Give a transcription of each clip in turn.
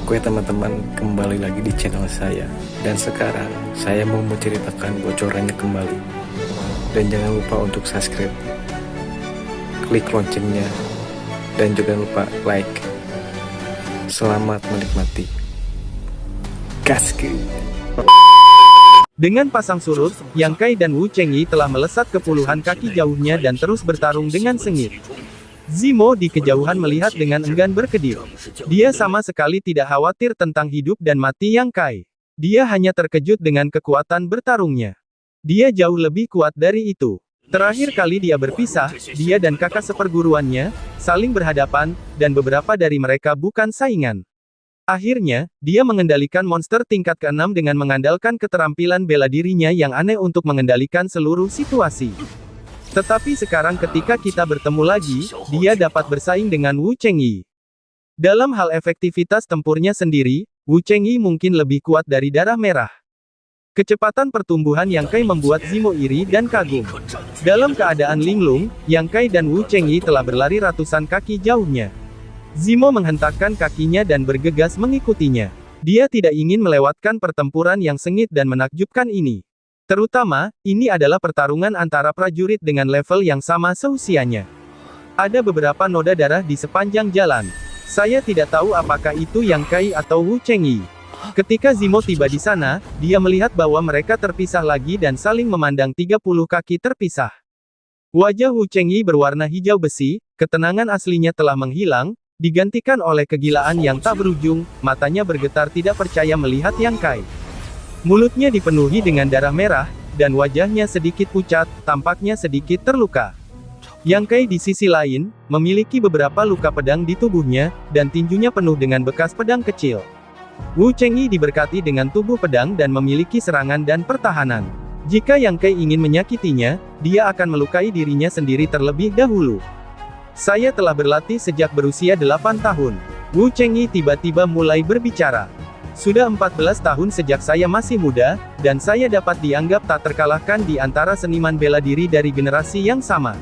Oke teman-teman, kembali lagi di channel saya. Dan sekarang saya mau menceritakan bocorannya kembali. Dan jangan lupa untuk subscribe, klik loncengnya, dan juga lupa like. Selamat menikmati. Gaskeun. Dengan pasang surut, Yang Kai dan Wu Chengyi telah melesat ke puluhan kaki jauhnya dan terus bertarung dengan sengit. Zimo di kejauhan melihat dengan enggan berkedip. Dia sama sekali tidak khawatir tentang hidup dan mati Yang Kai. Dia hanya terkejut dengan kekuatan bertarungnya. Dia jauh lebih kuat dari itu. Terakhir kali dia berpisah, dia dan kakak seperguruannya, saling berhadapan, dan beberapa dari mereka bukan saingan. Akhirnya, dia mengendalikan monster tingkat ke-6 dengan mengandalkan keterampilan bela dirinya yang aneh untuk mengendalikan seluruh situasi. Tetapi sekarang ketika kita bertemu lagi, dia dapat bersaing dengan Wu Chengyi. Dalam hal efektivitas tempurnya sendiri, Wu Chengyi mungkin lebih kuat dari darah merah. Kecepatan pertumbuhan Yang Kai membuat Zimo iri dan kagum. Dalam keadaan linglung, Yang Kai dan Wu Chengyi telah berlari ratusan kaki jauhnya. Zimo menghentakkan kakinya dan bergegas mengikutinya. Dia tidak ingin melewatkan pertempuran yang sengit dan menakjubkan ini. Terutama, ini adalah pertarungan antara prajurit dengan level yang sama seusianya. Ada beberapa noda darah di sepanjang jalan. Saya tidak tahu apakah itu Yang Kai atau Wu Chengyi. Ketika Zimo tiba di sana, dia melihat bahwa mereka terpisah lagi dan saling memandang 30 kaki terpisah. Wajah Wu Chengyi berwarna hijau besi, ketenangan aslinya telah menghilang, digantikan oleh kegilaan yang tak berujung, matanya bergetar tidak percaya melihat Yang Kai. Mulutnya dipenuhi dengan darah merah, dan wajahnya sedikit pucat, tampaknya sedikit terluka. Yang Kai di sisi lain, memiliki beberapa luka pedang di tubuhnya, dan tinjunya penuh dengan bekas pedang kecil. Wu Chengyi diberkati dengan tubuh pedang dan memiliki serangan dan pertahanan. Jika Yang Kai ingin menyakitinya, dia akan melukai dirinya sendiri terlebih dahulu. Saya telah berlatih sejak berusia 8 tahun. Wu Chengyi tiba-tiba mulai berbicara. Sudah 14 tahun sejak saya masih muda, dan saya dapat dianggap tak terkalahkan di antara seniman bela diri dari generasi yang sama.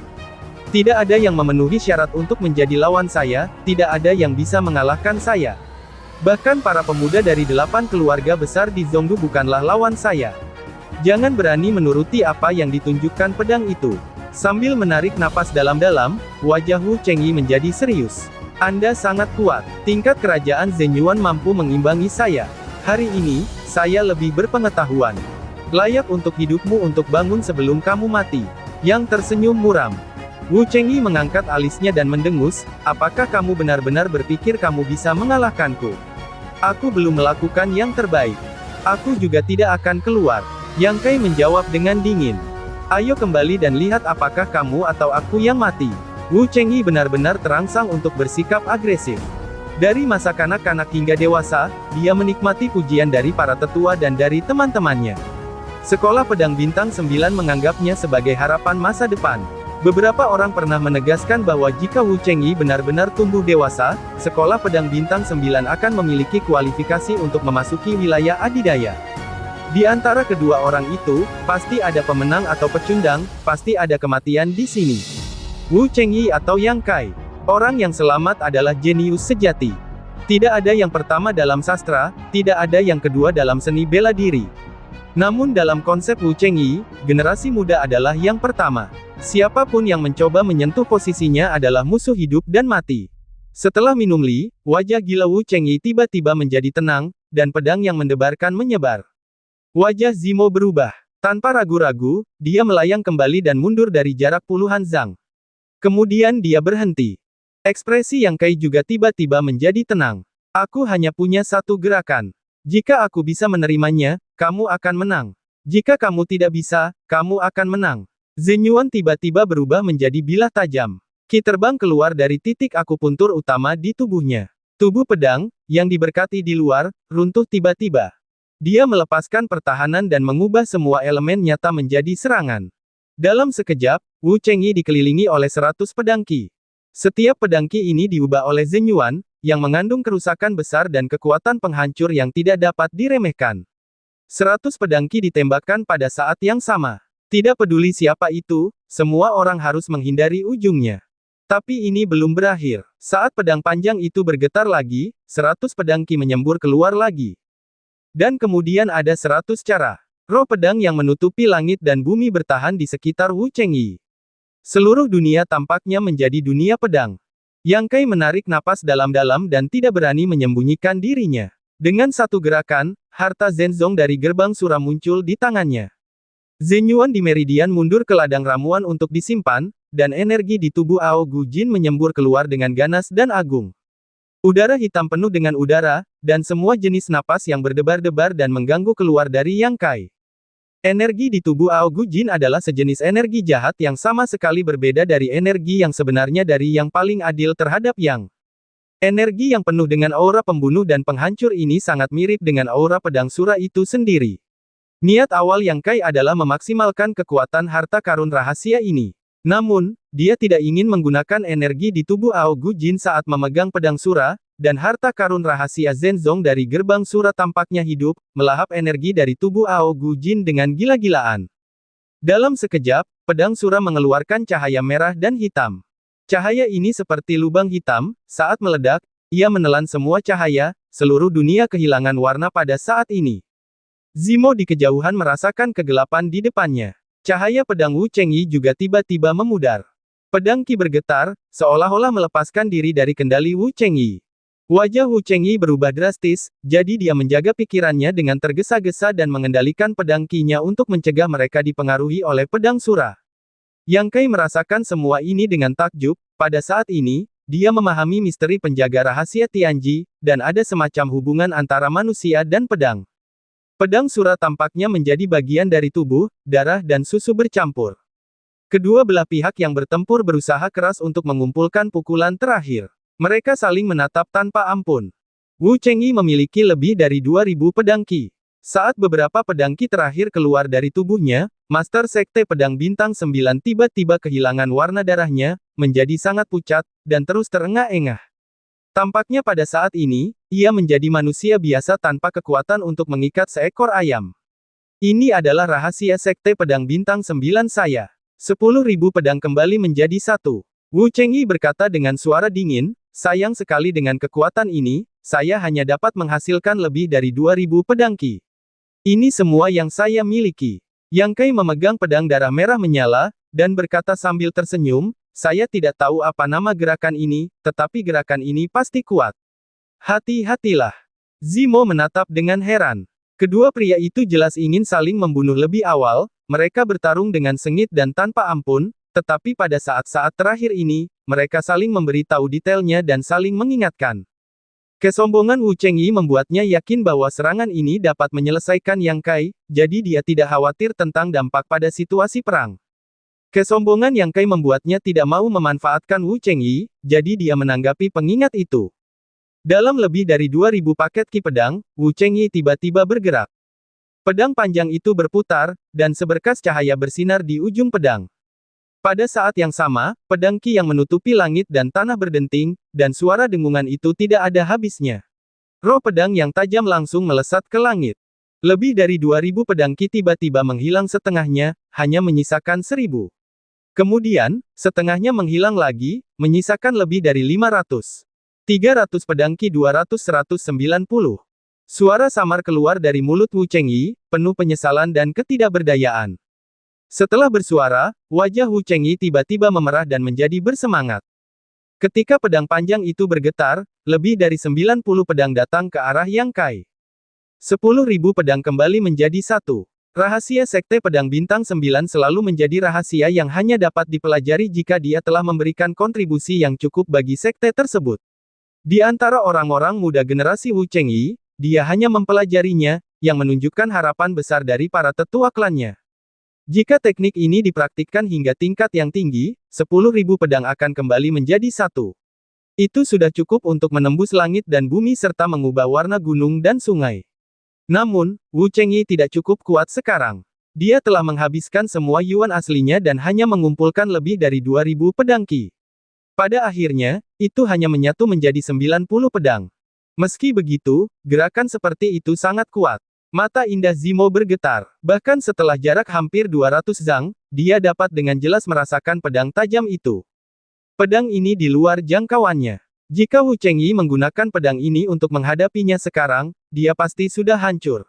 Tidak ada yang memenuhi syarat untuk menjadi lawan saya, tidak ada yang bisa mengalahkan saya. Bahkan para pemuda dari 8 keluarga besar di Zhongdu bukanlah lawan saya. Jangan berani menuruti apa yang ditunjukkan pedang itu. Sambil menarik napas dalam-dalam, wajah Wu Chengyi menjadi serius. Anda sangat kuat. Tingkat kerajaan Zhenyuan mampu mengimbangi saya. Hari ini, saya lebih berpengetahuan. Layak untuk hidupmu untuk bangun sebelum kamu mati. Yang tersenyum muram. Wu Chengyi mengangkat alisnya dan mendengus, apakah kamu benar-benar berpikir kamu bisa mengalahkanku? Aku belum melakukan yang terbaik. Aku juga tidak akan keluar. Yang Kai menjawab dengan dingin. Ayo kembali dan lihat apakah kamu atau aku yang mati. Wu Chengyi benar-benar terangsang untuk bersikap agresif. Dari masa kanak-kanak hingga dewasa, dia menikmati pujian dari para tetua dan dari teman-temannya. Sekolah Pedang Bintang 9 menganggapnya sebagai harapan masa depan. Beberapa orang pernah menegaskan bahwa jika Wu Chengyi benar-benar tumbuh dewasa, Sekolah Pedang Bintang 9 akan memiliki kualifikasi untuk memasuki wilayah adidaya. Di antara kedua orang itu, pasti ada pemenang atau pecundang, pasti ada kematian di sini. Wu Chengyi atau Yang Kai. Orang yang selamat adalah jenius sejati. Tidak ada yang pertama dalam sastra, tidak ada yang kedua dalam seni bela diri. Namun dalam konsep Wu Chengyi, generasi muda adalah yang pertama. Siapapun yang mencoba menyentuh posisinya adalah musuh hidup dan mati. Setelah minum li, wajah gila Wu Chengyi tiba-tiba menjadi tenang, dan pedang yang mendebarkan menyebar. Wajah Zimo berubah. Tanpa ragu-ragu, dia melayang kembali dan mundur dari jarak puluhan zang. Kemudian dia berhenti. Ekspresi Yang Kai juga tiba-tiba menjadi tenang. Aku hanya punya satu gerakan. Jika aku bisa menerimanya, kamu akan menang. Jika kamu tidak bisa, kamu akan menang. Zhenyuan tiba-tiba berubah menjadi bilah tajam. Ki terbang keluar dari titik akupuntur utama di tubuhnya. Tubuh pedang, yang diberkati di luar, runtuh tiba-tiba. Dia melepaskan pertahanan dan mengubah semua elemen nyata menjadi serangan. Dalam sekejap, Wu Chengyi dikelilingi oleh 100 pedang Qi. Setiap pedang Qi ini diubah oleh Zhenyuan, yang mengandung kerusakan besar dan kekuatan penghancur yang tidak dapat diremehkan. 100 pedang Qi ditembakkan pada saat yang sama. Tidak peduli siapa itu, semua orang harus menghindari ujungnya. Tapi ini belum berakhir. Saat pedang panjang itu bergetar lagi, 100 pedang Qi menyembur keluar lagi. Dan kemudian ada 100 cara roh pedang yang menutupi langit dan bumi bertahan di sekitar Wu Chengyi. Seluruh dunia tampaknya menjadi dunia pedang. Yang Kai menarik napas dalam-dalam dan tidak berani menyembunyikan dirinya. Dengan satu gerakan, harta Zenzong dari gerbang Sura muncul di tangannya. Zenyuan di meridian mundur ke ladang ramuan untuk disimpan, dan energi di tubuh Ao Gu Jin menyembur keluar dengan ganas dan agung. Udara hitam penuh dengan udara, dan semua jenis napas yang berdebar-debar dan mengganggu keluar dari Yang Kai. Energi di tubuh Ao Gu Jin adalah sejenis energi jahat yang sama sekali berbeda dari energi yang sebenarnya dari yang paling adil terhadap Yang. Energi yang penuh dengan aura pembunuh dan penghancur ini sangat mirip dengan aura pedang Sura itu sendiri. Niat awal Yang Kai adalah memaksimalkan kekuatan harta karun rahasia ini. Namun, dia tidak ingin menggunakan energi di tubuh Ao Gu Jin saat memegang pedang Sura, dan harta karun rahasia Zenzong dari gerbang Sura tampaknya hidup, melahap energi dari tubuh Ao Gu Jin dengan gila-gilaan. Dalam sekejap, pedang Sura mengeluarkan cahaya merah dan hitam. Cahaya ini seperti lubang hitam, saat meledak, ia menelan semua cahaya, seluruh dunia kehilangan warna pada saat ini. Zimo di kejauhan merasakan kegelapan di depannya. Cahaya pedang Wu Chengyi juga tiba-tiba memudar. Pedang Qi bergetar, seolah-olah melepaskan diri dari kendali Wu Chengyi. Wajah Wu Chengyi berubah drastis, jadi dia menjaga pikirannya dengan tergesa-gesa dan mengendalikan pedang Qi-nya untuk mencegah mereka dipengaruhi oleh pedang Sura. Yang Kai merasakan semua ini dengan takjub, pada saat ini, dia memahami misteri penjaga rahasia Tianji, dan ada semacam hubungan antara manusia dan pedang. Pedang Sura tampaknya menjadi bagian dari tubuh, darah dan susu bercampur. Kedua belah pihak yang bertempur berusaha keras untuk mengumpulkan pukulan terakhir. Mereka saling menatap tanpa ampun. Wu Chengyi memiliki lebih dari 2000 pedang Qi. Saat beberapa pedang Qi terakhir keluar dari tubuhnya, Master Sekte Pedang Bintang 9 tiba-tiba kehilangan warna darahnya, menjadi sangat pucat, dan terus terengah-engah. Tampaknya pada saat ini, ia menjadi manusia biasa tanpa kekuatan untuk mengikat seekor ayam. Ini adalah rahasia Sekte Pedang Bintang 9 saya. 10.000 pedang kembali menjadi satu. Wu Chengyi berkata dengan suara dingin, sayang sekali dengan kekuatan ini, saya hanya dapat menghasilkan lebih dari 2000 pedang Qi. Ini semua yang saya miliki. Yang Kai memegang pedang darah merah menyala, dan berkata sambil tersenyum, saya tidak tahu apa nama gerakan ini, tetapi gerakan ini pasti kuat. Hati-hatilah. Zimo menatap dengan heran. Kedua pria itu jelas ingin saling membunuh lebih awal, mereka bertarung dengan sengit dan tanpa ampun, tetapi pada saat-saat terakhir ini, mereka saling memberitahu detailnya dan saling mengingatkan. Kesombongan Wu Chengyi membuatnya yakin bahwa serangan ini dapat menyelesaikan Yang Kai, jadi dia tidak khawatir tentang dampak pada situasi perang. Kesombongan Yang Kai membuatnya tidak mau memanfaatkan Wu Chengyi, jadi dia menanggapi pengingat itu. Dalam lebih dari 2000 paket Qi pedang, Wu Chengyi tiba-tiba bergerak. Pedang panjang itu berputar, dan seberkas cahaya bersinar di ujung pedang. Pada saat yang sama, pedang Qi yang menutupi langit dan tanah berdenting, dan suara dengungan itu tidak ada habisnya. Roh pedang yang tajam langsung melesat ke langit. Lebih dari 2000 pedang Qi tiba-tiba menghilang setengahnya, hanya menyisakan 1000. Kemudian, setengahnya menghilang lagi, menyisakan lebih dari 500. 300 pedang Qi 200-190. Suara samar keluar dari mulut Wu Chengyi, penuh penyesalan dan ketidakberdayaan. Setelah bersuara, wajah Wu Chengyi tiba-tiba memerah dan menjadi bersemangat. Ketika pedang panjang itu bergetar, lebih dari 90 pedang datang ke arah Yang Kai. 10.000 pedang kembali menjadi satu. Rahasia Sekte Pedang Bintang 9 selalu menjadi rahasia yang hanya dapat dipelajari jika dia telah memberikan kontribusi yang cukup bagi sekte tersebut. Di antara orang-orang muda generasi Wu Chengyi, dia hanya mempelajarinya, yang menunjukkan harapan besar dari para tetua klannya. Jika teknik ini dipraktikkan hingga tingkat yang tinggi, 10.000 pedang akan kembali menjadi satu. Itu sudah cukup untuk menembus langit dan bumi serta mengubah warna gunung dan sungai. Namun, Wu Chengyi tidak cukup kuat sekarang. Dia telah menghabiskan semua yuan aslinya dan hanya mengumpulkan lebih dari 2000 pedang Qi. Pada akhirnya, itu hanya menyatu menjadi 90 pedang. Meski begitu, gerakan seperti itu sangat kuat. Mata indah Zimo bergetar. Bahkan setelah jarak hampir 200 zang, dia dapat dengan jelas merasakan pedang tajam itu. Pedang ini di luar jangkauannya. Jika Wu Chengyi menggunakan pedang ini untuk menghadapinya sekarang, dia pasti sudah hancur.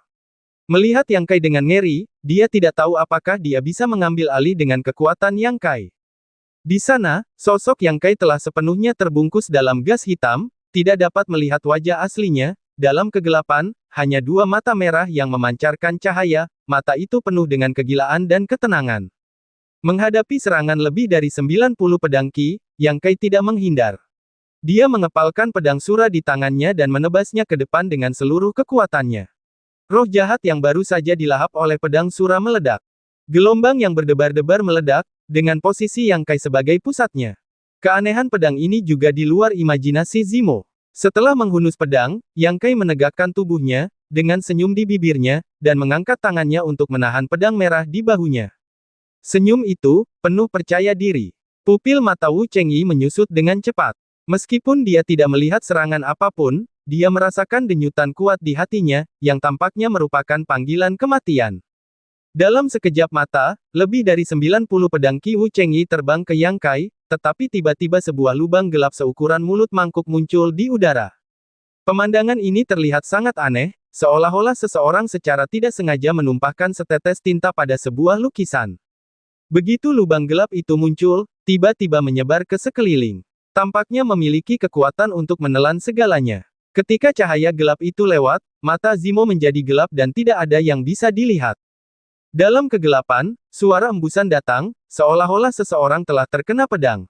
Melihat Yang Kai dengan ngeri, dia tidak tahu apakah dia bisa mengambil alih dengan kekuatan Yang Kai. Di sana, sosok Yang Kai telah sepenuhnya terbungkus dalam gas hitam, tidak dapat melihat wajah aslinya. Dalam kegelapan, hanya dua mata merah yang memancarkan cahaya, mata itu penuh dengan kegilaan dan ketenangan. Menghadapi serangan lebih dari 90 pedang Qi, Yang Kai tidak menghindar. Dia mengepalkan pedang Sura di tangannya dan menebasnya ke depan dengan seluruh kekuatannya. Roh jahat yang baru saja dilahap oleh pedang Sura meledak. Gelombang yang berdebar-debar meledak, dengan posisi Yang Kai sebagai pusatnya. Keanehan pedang ini juga di luar imajinasi Zimo. Setelah menghunus pedang, Yang Kai menegakkan tubuhnya, dengan senyum di bibirnya, dan mengangkat tangannya untuk menahan pedang merah di bahunya. Senyum itu, penuh percaya diri. Pupil mata Wu Chengyi menyusut dengan cepat. Meskipun dia tidak melihat serangan apapun, dia merasakan denyutan kuat di hatinya, yang tampaknya merupakan panggilan kematian. Dalam sekejap mata, lebih dari 90 pedang Qi Wu Chengyi terbang ke Yang Kai, tetapi tiba-tiba sebuah lubang gelap seukuran mulut mangkuk muncul di udara. Pemandangan ini terlihat sangat aneh, seolah-olah seseorang secara tidak sengaja menumpahkan setetes tinta pada sebuah lukisan. Begitu lubang gelap itu muncul, tiba-tiba menyebar ke sekeliling. Tampaknya memiliki kekuatan untuk menelan segalanya. Ketika cahaya gelap itu lewat, mata Zimo menjadi gelap dan tidak ada yang bisa dilihat. Dalam kegelapan, suara embusan datang, seolah-olah seseorang telah terkena pedang.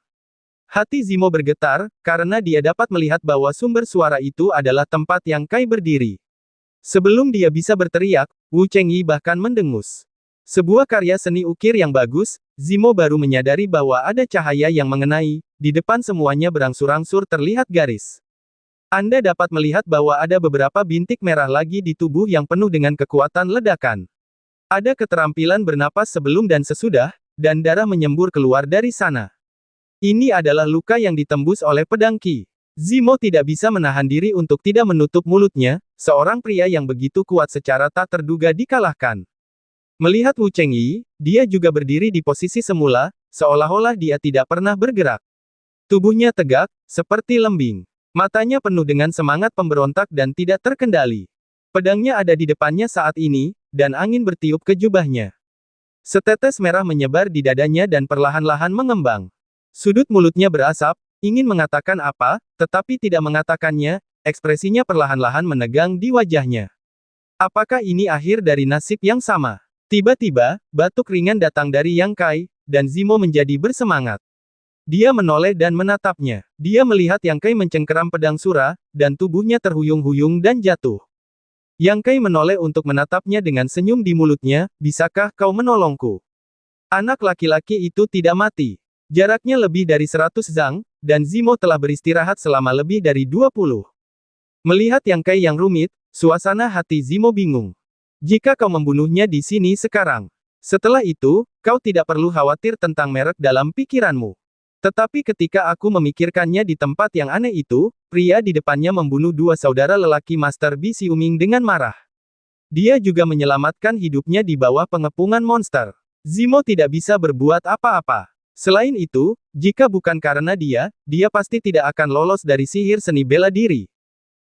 Hati Zimo bergetar, karena dia dapat melihat bahwa sumber suara itu adalah tempat Yang Kai berdiri. Sebelum dia bisa berteriak, Wu Chengyi bahkan mendengus. Sebuah karya seni ukir yang bagus, Zimo baru menyadari bahwa ada cahaya yang mengenai, di depan semuanya berangsur-angsur terlihat garis. Anda dapat melihat bahwa ada beberapa bintik merah lagi di tubuh yang penuh dengan kekuatan ledakan. Ada keterampilan bernapas sebelum dan sesudah, dan darah menyembur keluar dari sana. Ini adalah luka yang ditembus oleh pedang Qi. Zimo tidak bisa menahan diri untuk tidak menutup mulutnya, seorang pria yang begitu kuat secara tak terduga dikalahkan. Melihat Wu Chengyi, dia juga berdiri di posisi semula, seolah-olah dia tidak pernah bergerak. Tubuhnya tegak, seperti lembing. Matanya penuh dengan semangat pemberontak dan tidak terkendali. Pedangnya ada di depannya saat ini, dan angin bertiup ke jubahnya. Setetes merah menyebar di dadanya dan perlahan-lahan mengembang. Sudut mulutnya berasap, ingin mengatakan apa, tetapi tidak mengatakannya, ekspresinya perlahan-lahan menegang di wajahnya. Apakah ini akhir dari nasib yang sama? Tiba-tiba, batuk ringan datang dari Yang Kai, dan Zimo menjadi bersemangat. Dia menoleh dan menatapnya. Dia melihat Yang Kai mencengkeram pedang Sura, dan tubuhnya terhuyung-huyung dan jatuh. Yang Kai menoleh untuk menatapnya dengan senyum di mulutnya, bisakah kau menolongku? Anak laki-laki itu tidak mati. Jaraknya lebih dari 100 zang, dan Zimo telah beristirahat selama lebih dari 20. Melihat Yang Kai yang rumit, suasana hati Zimo bingung. Jika kau membunuhnya di sini sekarang. Setelah itu, kau tidak perlu khawatir tentang merek dalam pikiranmu. Tetapi ketika aku memikirkannya di tempat yang aneh itu, pria di depannya membunuh dua saudara lelaki Master Bi Xiuming dengan marah. Dia juga menyelamatkan hidupnya di bawah pengepungan monster. Zimo tidak bisa berbuat apa-apa. Selain itu, jika bukan karena dia pasti tidak akan lolos dari sihir seni bela diri.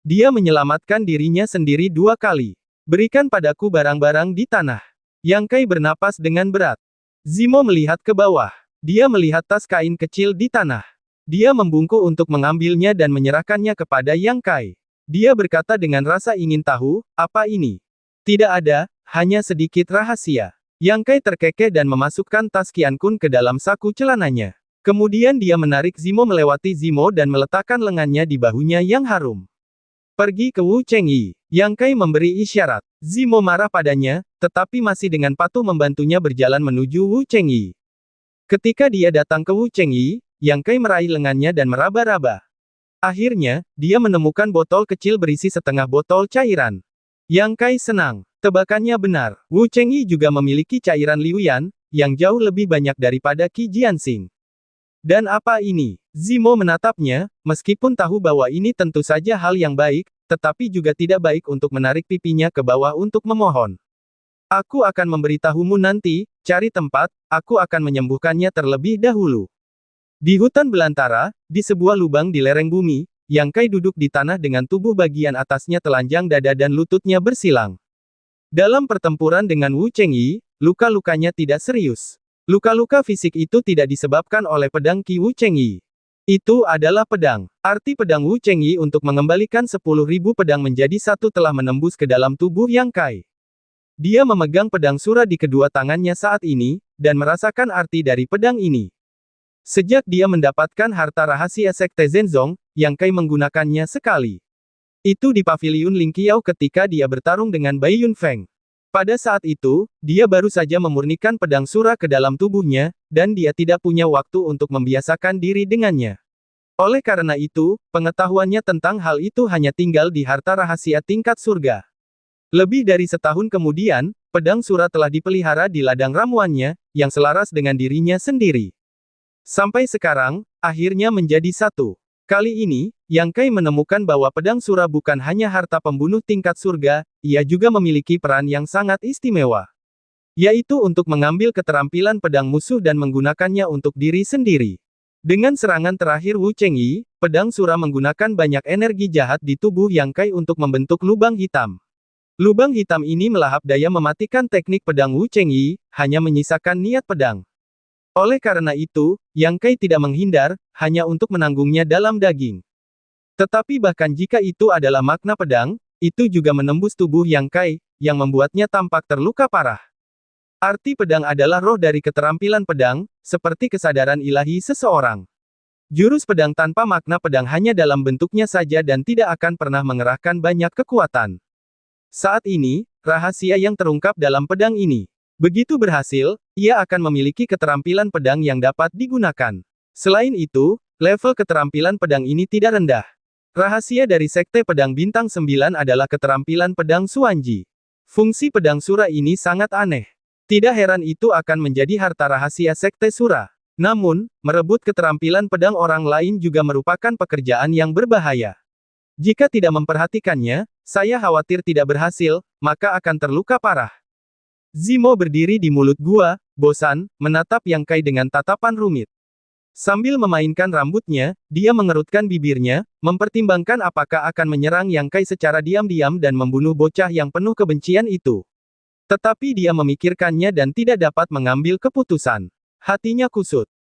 Dia menyelamatkan dirinya sendiri 2 kali. Berikan padaku barang-barang di tanah. Yang Kai bernapas dengan berat. Zimo melihat ke bawah. Dia melihat tas kain kecil di tanah. Dia membungkuk untuk mengambilnya dan menyerahkannya kepada Yang Kai. Dia berkata dengan rasa ingin tahu, apa ini? Tidak ada, hanya sedikit rahasia. Yang Kai terkekeh dan memasukkan tas Qian Kun ke dalam saku celananya. Kemudian dia menarik Zimo melewati Zimo dan meletakkan lengannya di bahunya yang harum. Pergi ke Wu Chengyi. Yang Kai memberi isyarat. Zimo marah padanya, tetapi masih dengan patuh membantunya berjalan menuju Wu Chengyi. Ketika dia datang ke Wu Chengyi, Yang Kai meraih lengannya dan meraba-raba. Akhirnya, dia menemukan botol kecil berisi setengah botol cairan. Yang Kai senang. Tebakannya benar. Wu Chengyi juga memiliki cairan Liuyan, yang jauh lebih banyak daripada Qi Jianxing. Dan apa ini? Zimo menatapnya, meskipun tahu bahwa ini tentu saja hal yang baik, tetapi juga tidak baik untuk menarik pipinya ke bawah untuk memohon. Aku akan memberitahumu nanti, cari tempat, aku akan menyembuhkannya terlebih dahulu. Di hutan belantara, di sebuah lubang di lereng bumi, Yang Kai duduk di tanah dengan tubuh bagian atasnya telanjang dada dan lututnya bersilang. Dalam pertempuran dengan Wu Chengyi, luka-lukanya tidak serius. Luka-luka fisik itu tidak disebabkan oleh pedang Qi Wu Chengyi. Itu adalah pedang. Arti pedang Wu Chengyi untuk mengembalikan 10.000 pedang menjadi satu telah menembus ke dalam tubuh Yang Kai. Dia memegang pedang Sura di kedua tangannya saat ini, dan merasakan arti dari pedang ini. Sejak dia mendapatkan harta rahasia Sekte Zenzong, Yang Kai menggunakannya sekali. Itu di Paviliun Lingqiao ketika dia bertarung dengan Bai Yunfeng. Pada saat itu, dia baru saja memurnikan pedang Sura ke dalam tubuhnya, dan dia tidak punya waktu untuk membiasakan diri dengannya. Oleh karena itu, pengetahuannya tentang hal itu hanya tinggal di harta rahasia tingkat surga. Lebih dari setahun kemudian, pedang Sura telah dipelihara di ladang ramuannya, yang selaras dengan dirinya sendiri. Sampai sekarang, akhirnya menjadi satu. Kali ini, Yang Kai menemukan bahwa pedang Sura bukan hanya harta pembunuh tingkat surga, ia juga memiliki peran yang sangat istimewa. Yaitu untuk mengambil keterampilan pedang musuh dan menggunakannya untuk diri sendiri. Dengan serangan terakhir Wu Chengyi, pedang Sura menggunakan banyak energi jahat di tubuh Yang Kai untuk membentuk lubang hitam. Lubang hitam ini melahap daya mematikan teknik pedang Wu Chengyi, hanya menyisakan niat pedang. Oleh karena itu, Yang Kai tidak menghindar, hanya untuk menanggungnya dalam daging. Tetapi bahkan jika itu adalah makna pedang, itu juga menembus tubuh Yang Kai, yang membuatnya tampak terluka parah. Arti pedang adalah roh dari keterampilan pedang, seperti kesadaran ilahi seseorang. Jurus pedang tanpa makna pedang hanya dalam bentuknya saja dan tidak akan pernah mengerahkan banyak kekuatan. Saat ini, rahasia yang terungkap dalam pedang ini. Begitu berhasil, ia akan memiliki keterampilan pedang yang dapat digunakan. Selain itu, level keterampilan pedang ini tidak rendah. Rahasia dari Sekte Pedang Bintang 9 adalah keterampilan pedang Xuanji. Fungsi pedang Sura ini sangat aneh. Tidak heran itu akan menjadi harta rahasia Sekte Sura. Namun, merebut keterampilan pedang orang lain juga merupakan pekerjaan yang berbahaya. Jika tidak memperhatikannya, saya khawatir tidak berhasil, maka akan terluka parah. Zimo berdiri di mulut gua, bosan, menatap Yang Kai dengan tatapan rumit. Sambil memainkan rambutnya, dia mengerutkan bibirnya, mempertimbangkan apakah akan menyerang Yang Kai secara diam-diam dan membunuh bocah yang penuh kebencian itu. Tetapi dia memikirkannya dan tidak dapat mengambil keputusan. Hatinya kusut.